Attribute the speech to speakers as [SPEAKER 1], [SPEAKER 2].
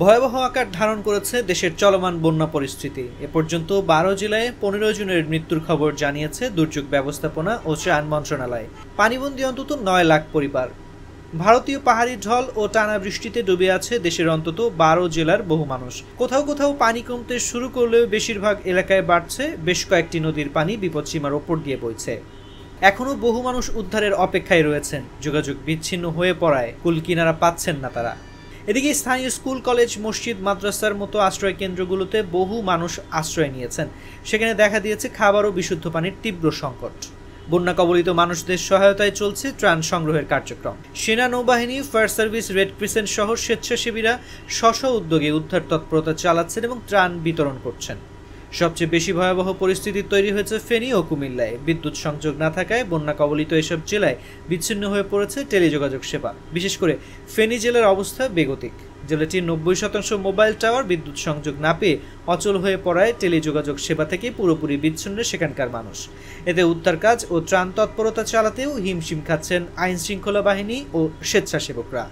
[SPEAKER 1] ভয়াবহ আকার ধারণ করেছে দেশের চলমান বন্যা পরিস্থিতি। এ পর্যন্ত ১২ জেলায় ১৫ জনের মৃত্যুর খবর জানিয়েছে দুর্যোগ ব্যবস্থাপনা ও ত্রাণ মন্ত্রণালয়। পানিবন্দী অন্তত ৯ লাখ পরিবার। ভারতীয় পাহাড়ি ঢল ও টানা বৃষ্টিতে ডুবে আছে দেশের অন্তত ১২ জেলার বহু মানুষ। কোথাও কোথাও পানি কমতে শুরু করলেও বেশিরভাগ এলাকায় বাড়ছে। বেশ কয়েকটি নদীর পানি বিপদসীমার ওপর দিয়ে বইছে। এখনও বহু মানুষ উদ্ধারের অপেক্ষায় রয়েছেন। যোগাযোগ বিচ্ছিন্ন হয়ে পড়ায় কুলকিনারা পাচ্ছেন না তারা। এদিকে স্থানীয় স্কুল, কলেজ, মসজিদ, মাদ্রাসার মতো আশ্রয় কেন্দ্রগুলোতে বহু মানুষ আশ্রয় নিয়েছেন। সেখানে দেখা দিয়েছে খাবার ও বিশুদ্ধ পানির তীব্র সংকট। বন্যা কবলিত মানুষদের সহায়তায় চলছে ত্রাণ সংগ্রহের কার্যক্রম। সেনা, নৌবাহিনী, ফায়ার সার্ভিস, রেড ক্রিসেন্ট সহ স্বেচ্ছাসেবীরা স্ব উদ্যোগে উদ্ধার তৎপরতা চালাচ্ছেন এবং ত্রাণ বিতরণ করছেন। সবচেয়ে বেশি ভয়াবহ পরিস্থিতি তৈরি হয়েছে ফেনী ও কুমিল্লায়। বিদ্যুৎ সংযোগ না থাকায় বন্যা কবলিত এসব জেলায় বিচ্ছিন্ন হয়ে পড়েছে টেলিযোগাযোগ সেবা। বিশেষ করে ফেনী জেলার অবস্থা বেগতিক। জেলাটির ৯০% মোবাইল টাওয়ার বিদ্যুৎ সংযোগ না পেয়ে অচল হয়ে পড়ায় টেলিযোগাযোগ সেবা থেকে পুরোপুরি বিচ্ছিন্ন সেখানকার মানুষ। এতে উদ্ধার কাজ ও ত্রাণ তৎপরতা চালাতেও হিমশিম খাচ্ছেন আইন শৃঙ্খলা বাহিনী ও স্বেচ্ছাসেবকরা।